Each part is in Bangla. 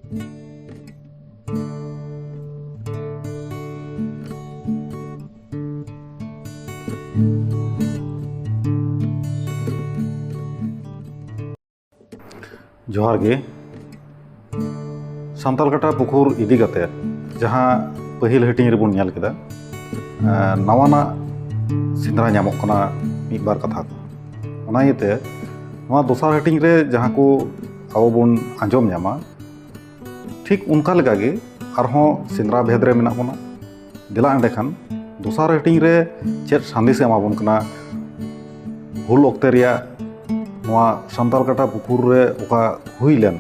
जोहार गे सान्ताल काटा पुकुर इदी कते जहाँ पहिल हटिंग रेबुन ᱧᱮᱞ केदा नवाना सिंद्रा ᱧᱟᱢᱚᱜ ᱠᱟᱱᱟ ᱢᱤᱫ ᱵᱟᱨ ᱠᱟᱛᱷᱟ ᱠᱚ ᱚᱱᱟ ᱤᱭᱟᱹᱛᱮ ᱱᱚᱣᱟ ᱫᱚᱥᱟᱨ ᱦᱟᱹᱴᱤᱧ ᱨᱮ ᱡᱟᱦᱟᱸ ᱠᱚ ᱟᱵᱚ ᱵᱚᱱ ᱟᱸᱡᱚᱢ ᱧᱟᱢᱟ ᱴᱷᱤᱠ ᱚᱱᱠᱟ ᱞᱮᱠᱟᱜᱮ ᱟᱨᱦᱚᱸ ᱥᱮᱸᱫᱽᱨᱟ ᱵᱷᱮᱫ ᱨᱮ ᱢᱮᱱᱟᱜ ᱵᱚᱱᱟ ᱫᱮᱞᱟ ᱮᱸᱰᱮᱠᱷᱟᱱ ᱫᱚᱥᱟᱨ ᱦᱟᱹᱴᱤᱧ ᱨᱮ ᱪᱮᱫ ᱥᱟᱸᱫᱮᱥᱮ ᱮᱢᱟᱵᱚᱱ ᱠᱟᱱᱟ ᱦᱩᱞ ᱚᱠᱛᱮ ᱨᱮᱭᱟᱜ ᱱᱚᱣᱟ ᱥᱟᱱᱛᱟᱞ ᱠᱟᱴᱟ पुकुर रे ओका हुई लेन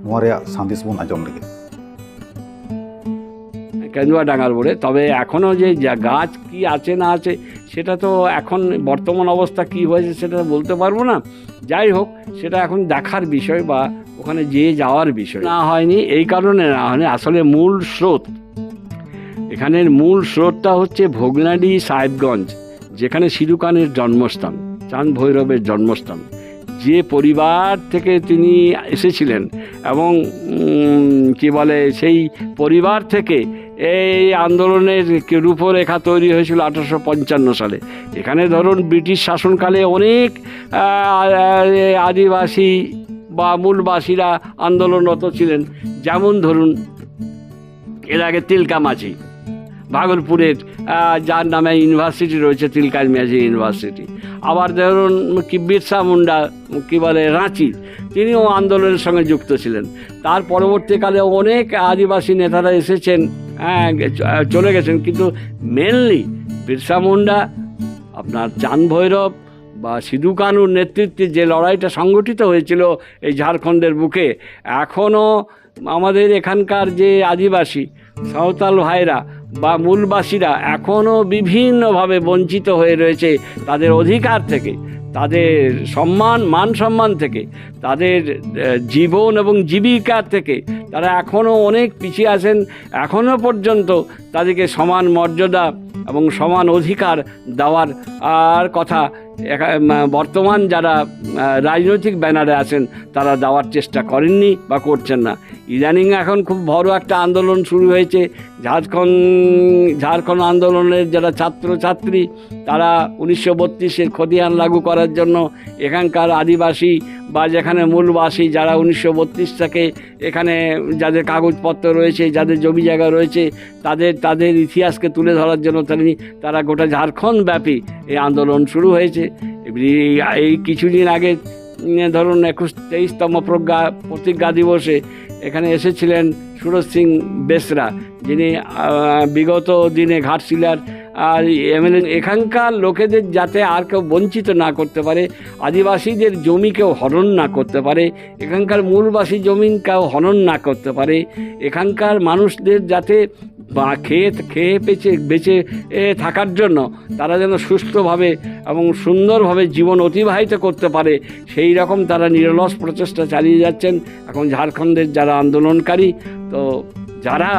नोआ रे सान्देश बन आजम लगे কেন্দুয়া ডাঙ্গার বলে। তবে এখনও যে গাছ কি আছে না আছে সেটা তো এখন বর্তমান অবস্থা কি হয়েছে সেটা বলতে পারবো না। যাই হোক, সেটা এখন দেখার বিষয় বা ওখানে যাওয়ার বিষয় না হয়নি। এই কারণে না হয়নি, আসলে মূল স্রোত, এখানের মূল স্রোতটা হচ্ছে ভোগনাডি সাহেবগঞ্জ, যেখানে সিধু কানের জন্মস্থান, চাঁদ ভৈরবের জন্মস্থান। যে পরিবার থেকে তিনি এসেছিলেন এবং কি বলে সেই পরিবার থেকে এই আন্দোলনের রূপরেখা তৈরি হয়েছিল 1855 সালে। এখানে ধরুন ব্রিটিশ শাসনকালে অনেক আদিবাসী বা মূলবাসীরা আন্দোলনরত ছিলেন। যেমন ধরুন এর আগে তিলকা মাঝি, ভাগলপুরের যার নামে ইউনিভার্সিটি রয়েছে তিলকা মাঝি ইউনিভার্সিটি। আবার ধরুন কি বিরসা মুন্ডা কী বলে রাঁচি, তিনিও আন্দোলনের সঙ্গে যুক্ত ছিলেন। তার পরবর্তীকালে অনেক আদিবাসী নেতারা এসেছেন, চলে গেছেন, কিন্তু মেনলি বিরসা মুন্ডা, আপনার চাঁদ ভৈরব বা সিধু কানুর নেতৃত্বে যে লড়াইটা সংগঠিত হয়েছিল এই ঝাড়খণ্ডের বুকে, এখনও আমাদের এখানকার যে আদিবাসী সাঁওতাল ভাইরা বা মূলবাসীরা এখনও বিভিন্নভাবে বঞ্চিত হয়ে রয়েছে তাদের অধিকার থেকে, তাদের মান সম্মান থেকে, তাদের জীবন এবং জীবিকা থেকে। তারা এখনও অনেক পিছিয়ে আছেন। এখনও পর্যন্ত তাদেরকে সমান মর্যাদা এবং সমান অধিকার দেওয়ার কথা বর্তমান যারা রাজনৈতিক ব্যানারে আছেন তারা দেওয়ার চেষ্টা করেননি বা করছেন না। ইদানিং এখন খুব বড় একটা আন্দোলন শুরু হয়েছে, ঝাড়খণ্ড আন্দোলনের যারা ছাত্রছাত্রী, তারা 1932-এর খতিয়ান লাগু করার জন্য এখানকার আদিবাসী বা যেখানে মূলবাসী যারা 1932 থেকে এখানে যাদের কাগজপত্র রয়েছে, যাদের জমি জায়গা রয়েছে, তাদের ইতিহাসকে তুলে ধরার জন্য তারা গোটা ঝাড়খণ্ড ব্যাপী এই আন্দোলন শুরু হয়েছে। এই কিছুদিন আগে ধরুন 23তম প্রতিজ্ঞা দিবসে এখানে এসেছিলেন সুরজ সিং বেসরা, যিনি বিগত দিনে ঘাটশিলার আর এমএলএ। এখানকার লোকেদের যাতে আর কেউ বঞ্চিত না করতে পারে, আদিবাসীদের জমি কেউ হরণ না করতে পারে, এখানকার মূলবাসী জমি কেউ হরণ না করতে পারে, এখানকার মানুষদের যাতে খেয়ে বেঁচে থাকার জন্য তারা যেন সুস্থভাবে এবং সুন্দরভাবে জীবন অতিবাহিত করতে পারে, সেই রকম তারা নিরলস প্রচেষ্টা চালিয়ে যাচ্ছেন এখন ঝাড়খণ্ডের যারা আন্দোলনকারী। তো যারা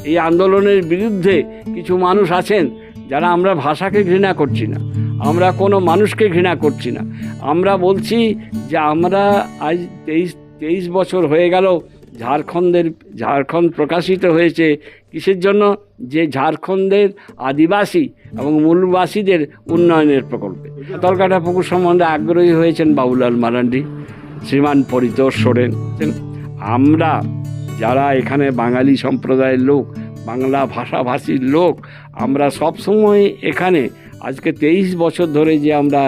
এই আন্দোলনের বিরুদ্ধে কিছু মানুষ আছেন, যারা আমরা ভাষাকে ঘৃণা করছি না, আমরা কোনো মানুষকে ঘৃণা করছি না, আমরা বলছি যে আমরা আজ 23 বছর হয়ে গেল ঝাড়খণ্ড প্রকাশিত হয়েছে কিসের জন্য? যে ঝাড়খণ্ডের আদিবাসী এবং মূলবাসীদের উন্নয়নের প্রকল্পে। সাঁতালকাটা পুকুর সম্বন্ধে আগ্রহী হয়েছেন বাবুলাল মারান্ডি, শ্রীমান পরিতোষ সোরেন। আমরা যারা এখানে বাঙালি সম্প্রদায়ের লোক, বাংলা ভাষাভাষীর লোক, আমরা সবসময় এখানে আজকে 23 বছর ধরে যে আমরা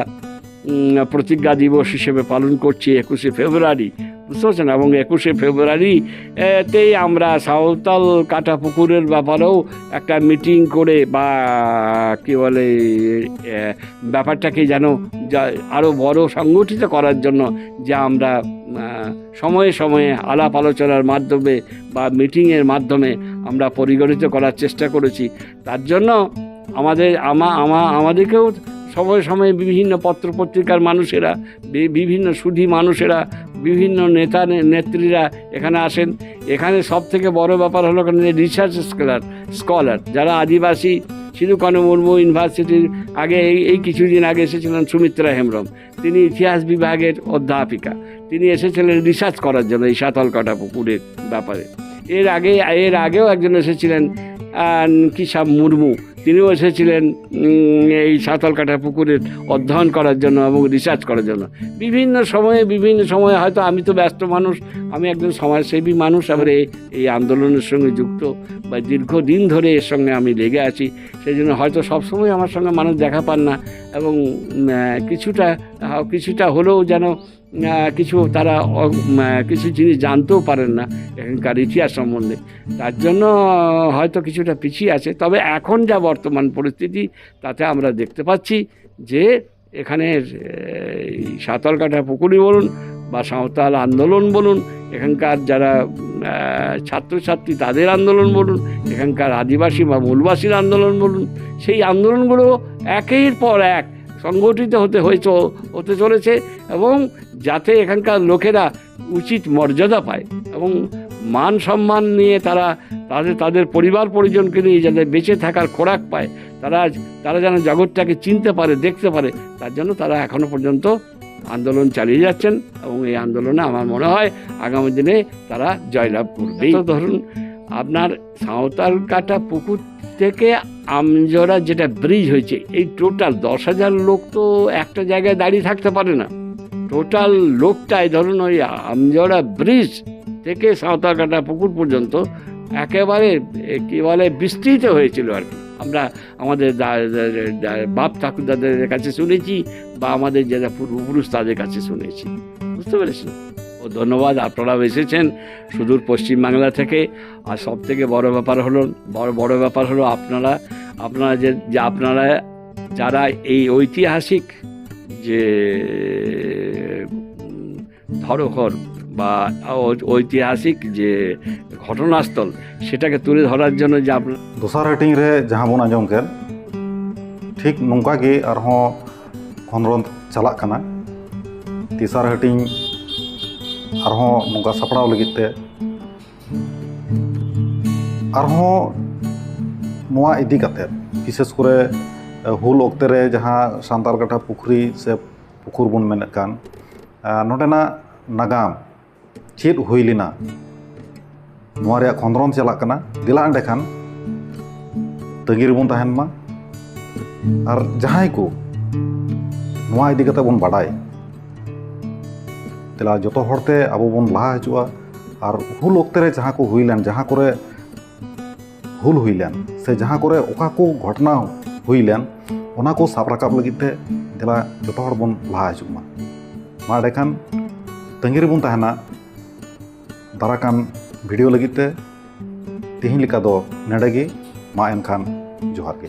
প্রতিজ্ঞা দিবস হিসেবে পালন করছি 21শে ফেব্রুয়ারি, বুঝতে পারছেন? এবং 21শে ফেব্রুয়ারিতেই আমরা সাঁওতাল কাটা পুকুরের ব্যাপারেও একটা মিটিং করে বা কী বলে ব্যাপারটাকে যেন আরও বড় সংগঠিত করার জন্য যে আমরা সময়ে সময়ে আলাপ আলোচনার মাধ্যমে বা মিটিংয়ের মাধ্যমে আমরা পরিগণিত করার চেষ্টা করেছি। তার জন্য আমাদেরকেও সময়ে সময়ে বিভিন্ন পত্রপত্রিকার মানুষেরা, বিভিন্ন সুধী মানুষেরা, বিভিন্ন নেত্রীরা এখানে আসেন। এখানে সব থেকে বড় ব্যাপার হলো রিসার্চ স্কলার, যারা আদিবাসী সিধু কানু মুর্মু ইউনিভার্সিটির আগে এই কিছুদিন আগে এসেছিলেন সুমিত্রা হেমব্রম, তিনি ইতিহাস বিভাগের অধ্যাপিকা, তিনি এসেছিলেন রিসার্চ করার জন্য এই সাঁতালকাটা পুকুরের ব্যাপারে। এর আগেও একজন এসেছিলেন কিসাব মুর্মু, তিনিও এসেছিলেন এই সাঁতালকাটা পুকুরের অধ্যয়ন করার জন্য এবং রিসার্চ করার জন্য। বিভিন্ন সময়ে হয়তো আমি তো ব্যস্ত মানুষ, আমি একজন সমাজসেবী মানুষ, আবার এই আন্দোলনের সঙ্গে যুক্ত বা দীর্ঘদিন ধরে এর সঙ্গে আমি লেগে আছি, সেই জন্য হয়তো সবসময় আমার সঙ্গে মানুষ দেখা পান না এবং কিছুটা হলেও যেন তারা কিছু জিনিস জানতেও পারেন না এখানকার ইতিহাস সম্বন্ধে, তার জন্য হয়তো কিছুটা পিছিয়ে আছে। তবে এখন যা বর্তমান পরিস্থিতি তাতে আমরা দেখতে পাচ্ছি যে এখানের সাঁতালকাটা পুকুরি বলুন বা সাঁওতাল আন্দোলন বলুন, এখানকার যারা ছাত্রছাত্রী তাদের আন্দোলন বলুন, এখানকার আদিবাসী বা মূলবাসীর আন্দোলন বলুন, সেই আন্দোলনগুলো একের পর এক সংগঠিত হতে চলেছে এবং যাতে এখানকার লোকেরা উচিত মর্যাদা পায় এবং মান সম্মান নিয়ে তাদের পরিবার পরিজনকে নিয়ে যাতে বেঁচে থাকার খোরাক পায়, তারা যেন জগৎটাকে চিনতে পারে, দেখতে পারে, তার জন্য তারা এখনো পর্যন্ত আন্দোলন চালিয়ে যাচ্ছেন এবং এই আন্দোলনে আমার মনে হয় আগামী দিনে তারা জয়লাভ করবে। ধরুন আপনার সাঁওতালকাটা পুকুর থেকে আমজোড়া যেটা ব্রিজ হয়েছে, এই টোটাল 10,000 লোক তো একটা জায়গায় দাঁড়িয়ে থাকতে পারে না, টোটাল লোকটাই ধরুন ওই আমজোড়া ব্রিজ থেকে সাঁওতালকাটা পুকুর পর্যন্ত একেবারে বিস্তৃত হয়েছিল আর কি। আমরা আমাদের বাপ ঠাকুরদাদের কাছে শুনেছি বা আমাদের যারা পূর্বপুরুষ তাদের কাছে শুনেছি, বুঝতে পেরেছেন? ও ধন্যবাদ, আপনারাও এসেছেন সুদূর পশ্চিমবাংলা থেকে। আর সব থেকে বড় ব্যাপার হলো আপনারা যারা এই ঐতিহাসিক যে ধরোহর বা ঐতিহাসিক যে ঘটনাস্থল সেটাকে তুলে ধরার জন্য যে আপনার দোসার হাटिंग रे जहां बन आंजम के ठीक नौका गे आरहों खंद्रन चलाक कना। तीसर हाटिंग आरहों नौका सपड़ाव लगिते आरहों नोआ इदी काते विशेष करे हुल ओक्ते रे जहां सान्तालकाटा पुखरी से पुकुर बन मेने कान नोडेना नागाम चेद हुई लेना नोआ रे खंद्रन चलाक कना। दिला अंडे खान तंगी रेबन तहन मा और जहां को नोआ इदी कते बन बाडाय तेला जतो हरते आबो बन लहा हजुआ और हुल ओक्ते रे जहां को हुईलेन जहां करे हुल हुईलेन से जहां करे ओका को घटना हुईलेन ओना को साब राकाब लगिते तेला जतो हर बन लहा हजुमा मा देखान तंगी रेबन तहना दाराकान भिडियो लगिते तिहिं लिका दो नेडेगे मा एनखान जोहार के।